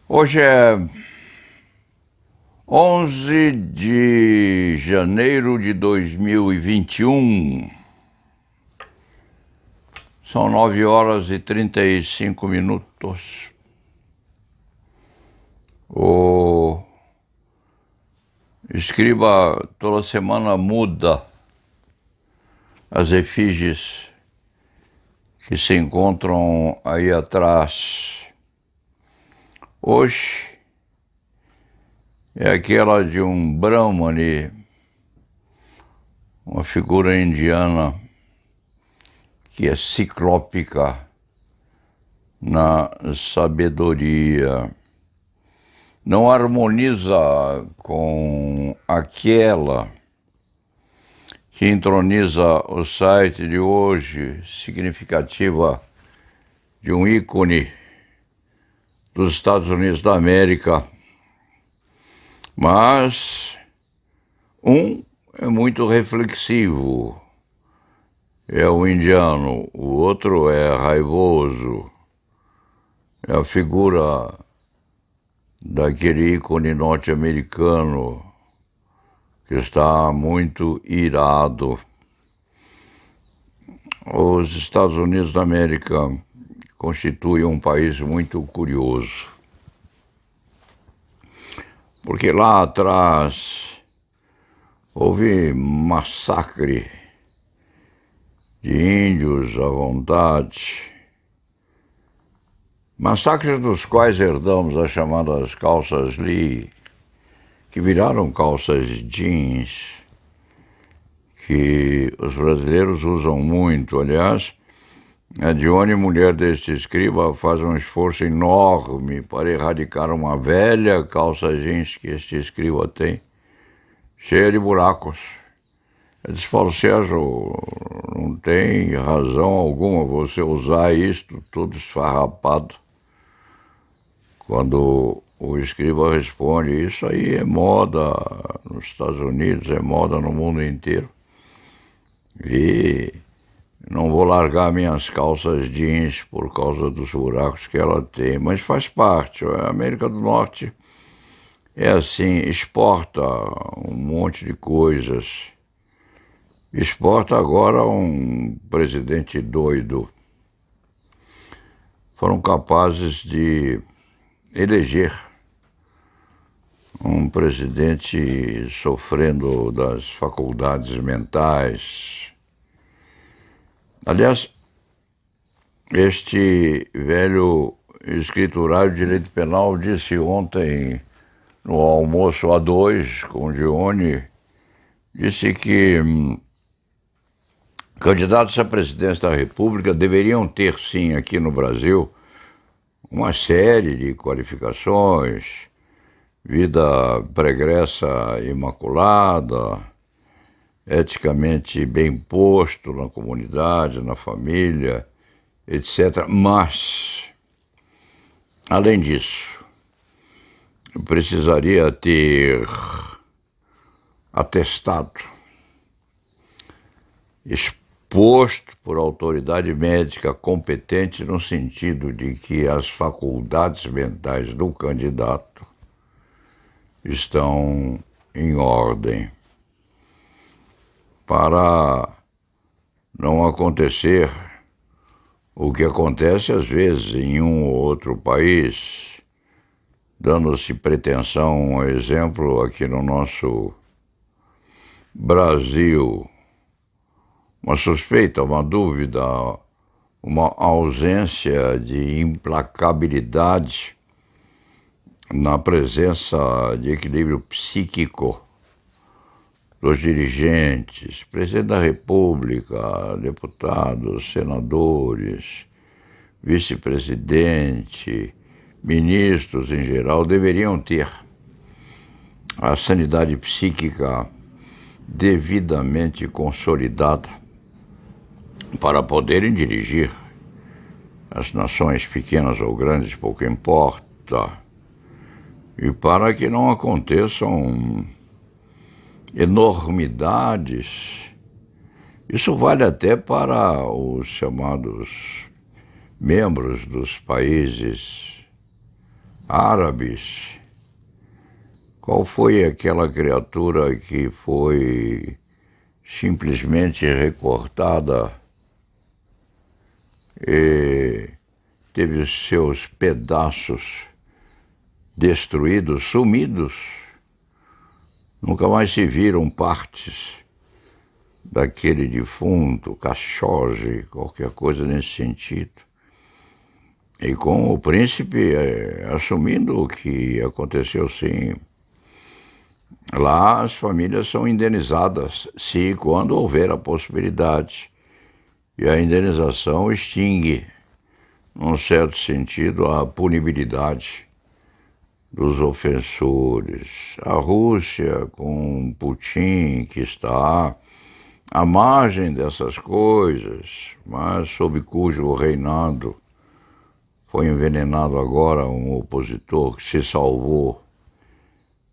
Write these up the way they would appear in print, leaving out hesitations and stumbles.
Hoje é 11 de janeiro de 2021. São 9 horas e 35 minutos. O escriba toda semana muda as efígies que se encontram aí atrás. Hoje é aquela de um Brahmani, uma figura indiana que é ciclópica na sabedoria. Não harmoniza com aquela que entroniza o site de hoje, significativa de um ícone dos Estados Unidos da América. Mas um é muito reflexivo, é o indiano, o outro é raivoso, é a figura daquele ícone norte-americano que está muito irado. Os Estados Unidos da América constituem um país muito curioso, porque lá atrás houve massacre de índios à vontade, massacres dos quais herdamos as chamadas calças Lee, que viraram calças jeans, que os brasileiros usam muito. Aliás, a Dione, mulher deste escriba, faz um esforço enorme para erradicar uma velha calça jeans que este escriba tem, cheia de buracos. Eu disse: Paulo Sérgio, não tem razão alguma você usar isto todo esfarrapado. Quando o escriba responde: isso aí é moda nos Estados Unidos, é moda no mundo inteiro. E não vou largar minhas calças jeans por causa dos buracos que ela tem, mas faz parte. A América do Norte é assim, exporta um monte de coisas. Exporta agora um presidente doido. Foram capazes de eleger um presidente sofrendo das faculdades mentais. Aliás, este velho escriturário de direito penal disse ontem no almoço A2 com Dione, disse que candidatos à presidência da República deveriam ter, sim, aqui no Brasil, uma série de qualificações, vida pregressa imaculada, eticamente bem posto na comunidade, na família, etc. Mas, além disso, precisaria ter atestado exposto por autoridade médica competente no sentido de que as faculdades mentais do candidato estão em ordem, para não acontecer o que acontece às vezes em um ou outro país, dando-se pretensão, exemplo, aqui no nosso Brasil, uma suspeita, uma dúvida, uma ausência de implacabilidade na presença de equilíbrio psíquico dos dirigentes, presidente da República, deputados, senadores, vice-presidente, ministros em geral, deveriam ter a sanidade psíquica devidamente consolidada para poderem dirigir as nações pequenas ou grandes, pouco importa, e para que não aconteçam enormidades. Isso vale até para os chamados membros dos países árabes. Qual foi aquela criatura que foi simplesmente recortada e teve seus pedaços destruídos, sumidos? Nunca mais se viram partes daquele defunto, Khashoggi, qualquer coisa nesse sentido. E com o príncipe assumindo o que aconteceu, sim. Lá as famílias são indenizadas, se e quando houver a possibilidade. E a indenização extingue, num certo sentido, a punibilidade dos ofensores. A Rússia, com Putin, que está à margem dessas coisas, mas sob cujo reinado foi envenenado agora um opositor que se salvou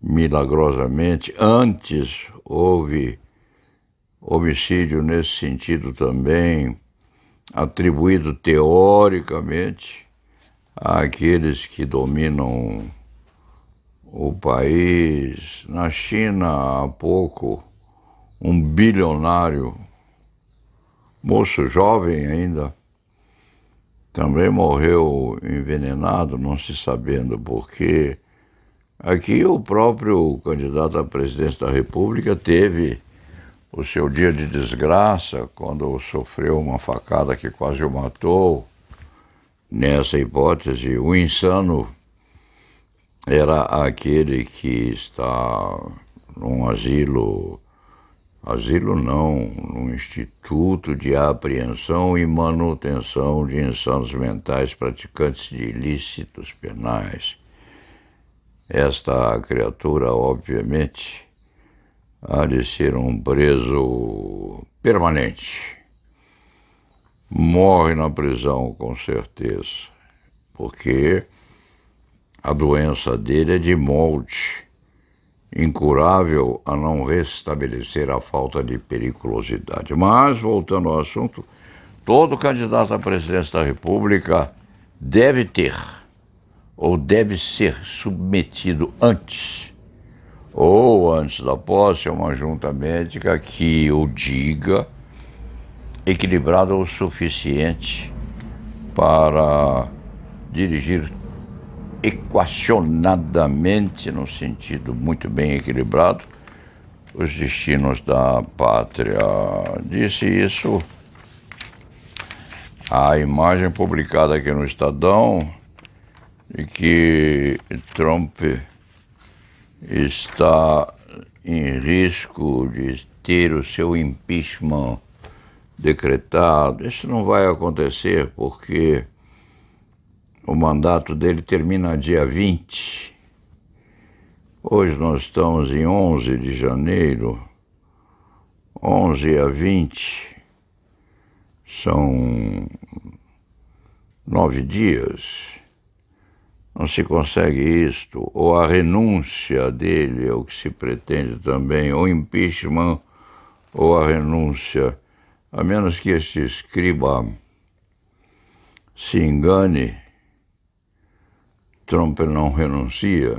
milagrosamente. Antes houve homicídio nesse sentido também, atribuído teoricamente àqueles que dominam o país. Na China, há pouco, um bilionário, moço jovem ainda, também morreu envenenado, não se sabendo por quê. Aqui o próprio candidato à presidência da República teve o seu dia de desgraça quando sofreu uma facada que quase o matou. Nessa hipótese, o insano era aquele que está num asilo não, num instituto de apreensão e manutenção de insanos mentais praticantes de ilícitos penais. Esta criatura, obviamente, há de ser um preso permanente. Morre na prisão, com certeza, porque a doença dele é de molde, incurável a não restabelecer a falta de periculosidade. Mas, voltando ao assunto, todo candidato à presidência da República deve ter, ou deve ser submetido antes da posse a uma junta médica que o diga equilibrada o suficiente para dirigir equacionadamente, no sentido muito bem equilibrado, os destinos da pátria. Disse isso a imagem publicada aqui no Estadão de que Trump está em risco de ter o seu impeachment decretado. Isso não vai acontecer porque o mandato dele termina dia 20. Hoje nós estamos em 11 de janeiro. 11 a 20 são 9 dias. Não se consegue isto, ou a renúncia dele é o que se pretende também, ou impeachment, ou a renúncia, a menos que este escriba se engane. Trump não renuncia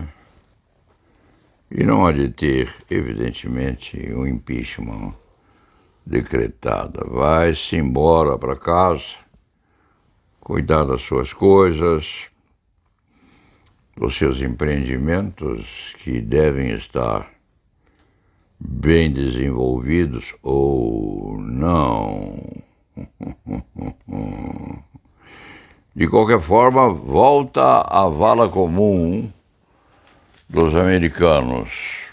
e não há de ter, evidentemente, um impeachment decretado. Vai-se embora para casa, cuidar das suas coisas, dos seus empreendimentos que devem estar bem desenvolvidos ou não. De qualquer forma, volta à vala comum dos americanos.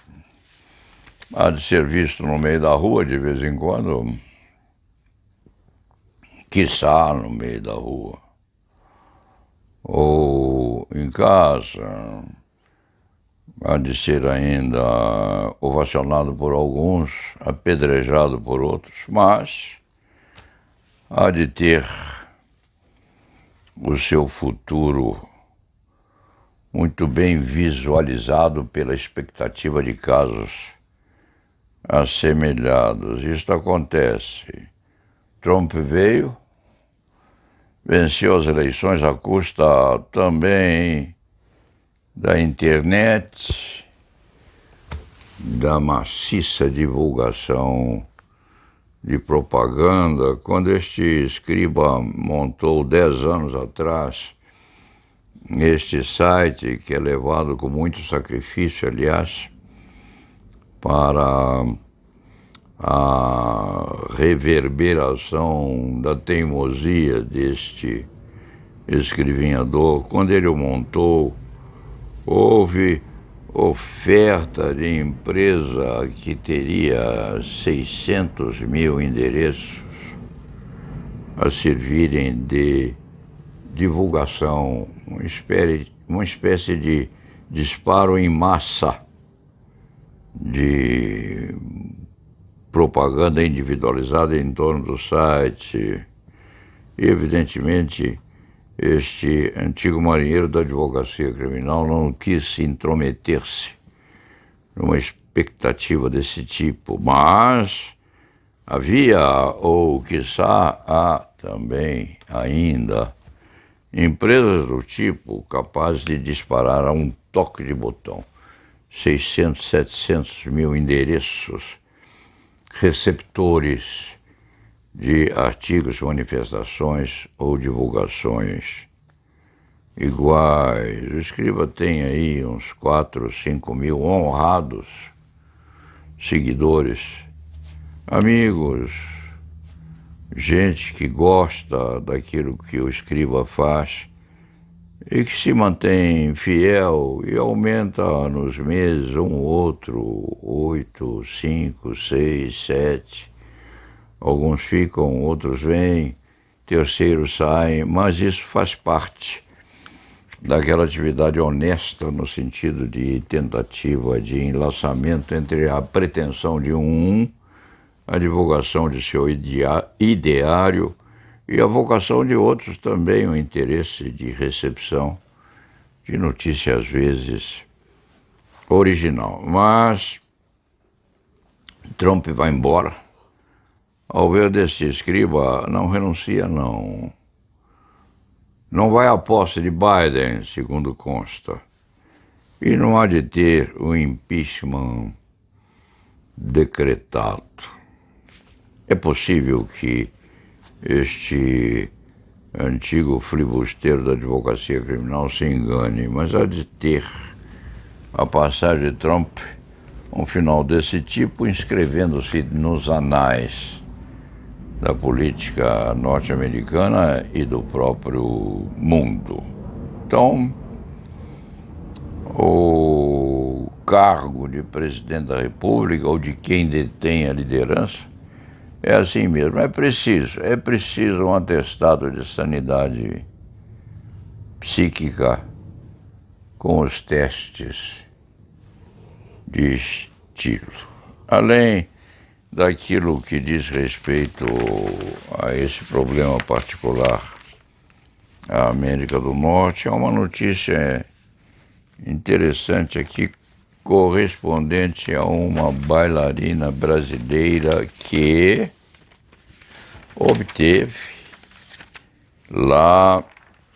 Há de ser visto no meio da rua de vez em quando, quiçá no meio da rua, ou em casa. Há de ser ainda ovacionado por alguns, apedrejado por outros, mas há de ter o seu futuro muito bem visualizado pela expectativa de casos assemelhados. Isto acontece. Trump veio, venceu as eleições à custa também da internet, da maciça divulgação de propaganda. Quando este escriba montou 10 anos atrás este site, que é levado com muito sacrifício, aliás, para a reverberação da teimosia deste escrivinhador, quando ele o montou, houve oferta de empresa que teria 600 mil endereços a servirem de divulgação, uma espécie de disparo em massa de propaganda individualizada em torno do site. E, evidentemente, este antigo marinheiro da advocacia criminal não quis se intrometer-se numa expectativa desse tipo, mas havia, ou quiçá há também ainda, empresas do tipo capazes de disparar a um toque de botão 600, 700 mil endereços receptores de artigos, manifestações ou divulgações iguais. O escriba tem aí uns 4, 5 mil honrados seguidores, amigos, gente que gosta daquilo que o escriba faz e que se mantém fiel e aumenta nos meses um outro, 8, 5, 6, 7. Alguns ficam, outros vêm, terceiros saem, mas isso faz parte daquela atividade honesta no sentido de tentativa de enlaçamento entre a pretensão de a divulgação de seu ideário e a vocação de outros também, o interesse de recepção de notícia às vezes original. Mas Trump vai embora. Ao ver desse escriba, não renuncia, não. Não vai à posse de Biden, segundo consta. E não há de ter o impeachment decretado. É possível que este antigo flibusteiro da advocacia criminal se engane, mas há de ter a passagem de Trump um final desse tipo, inscrevendo-se nos anais da política norte-americana e do próprio mundo. Então, o cargo de presidente da República ou de quem detém a liderança é assim mesmo. É preciso um atestado de sanidade psíquica com os testes de estilo. Além daquilo que diz respeito a esse problema particular à América do Norte, há uma notícia interessante aqui, correspondente a uma bailarina brasileira que obteve lá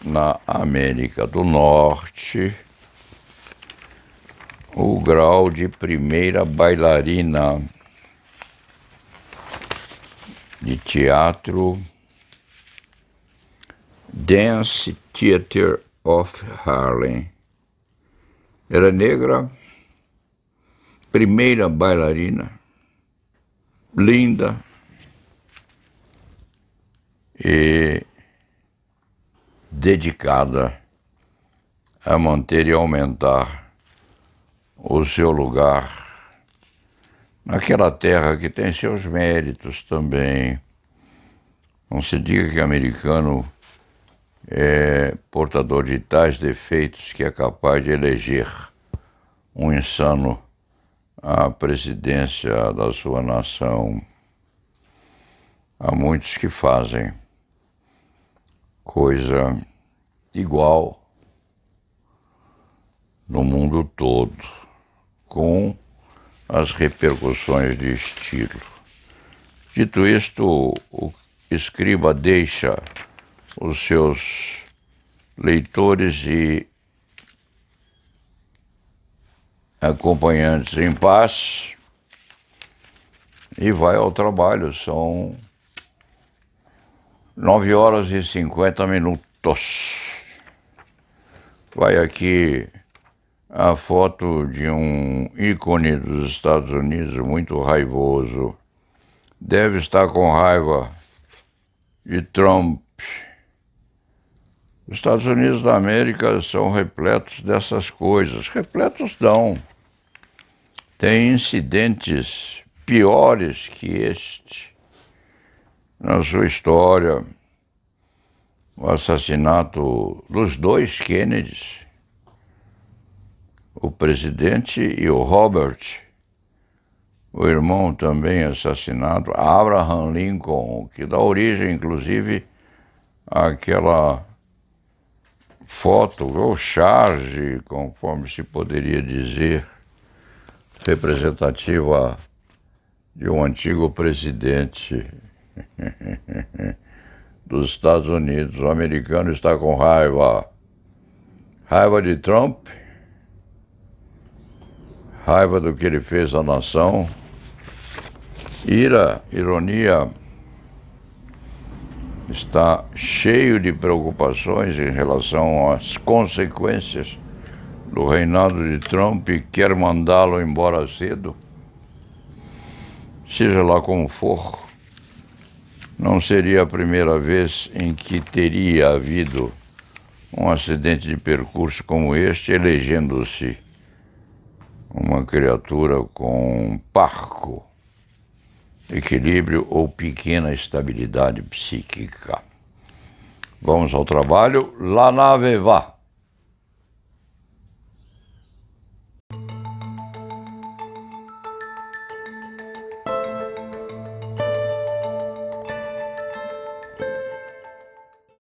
na América do Norte o grau de primeira bailarina de teatro, Dance Theater of Harlem. Era negra, primeira bailarina, linda e dedicada a manter e aumentar o seu lugar naquela terra que tem seus méritos também. Não se diga que americano é portador de tais defeitos que é capaz de eleger um insano à presidência da sua nação. Há muitos que fazem coisa igual no mundo todo, com as repercussões de estilo. Dito isto, o escriba deixa os seus leitores e acompanhantes em paz e vai ao trabalho. São 9h50. Vai aqui a foto de um ícone dos Estados Unidos muito raivoso. Deve estar com raiva de Trump. Os Estados Unidos da América são repletos dessas coisas. Repletos não. Tem incidentes piores que este na sua história. O assassinato dos dois Kennedys, o presidente e o Robert, o irmão também assassinado, Abraham Lincoln, que dá origem, inclusive, àquela foto, ou charge, conforme se poderia dizer, representativa de um antigo presidente dos Estados Unidos. O americano está com raiva. Raiva de Trump, raiva do que ele fez à nação, ira, ironia, está cheio de preocupações em relação às consequências do reinado de Trump e quer mandá-lo embora cedo. Seja lá como for, não seria a primeira vez em que teria havido um acidente de percurso como este, elegendo-se uma criatura com parco equilíbrio ou pequena estabilidade psíquica. Vamos ao trabalho. La nave va.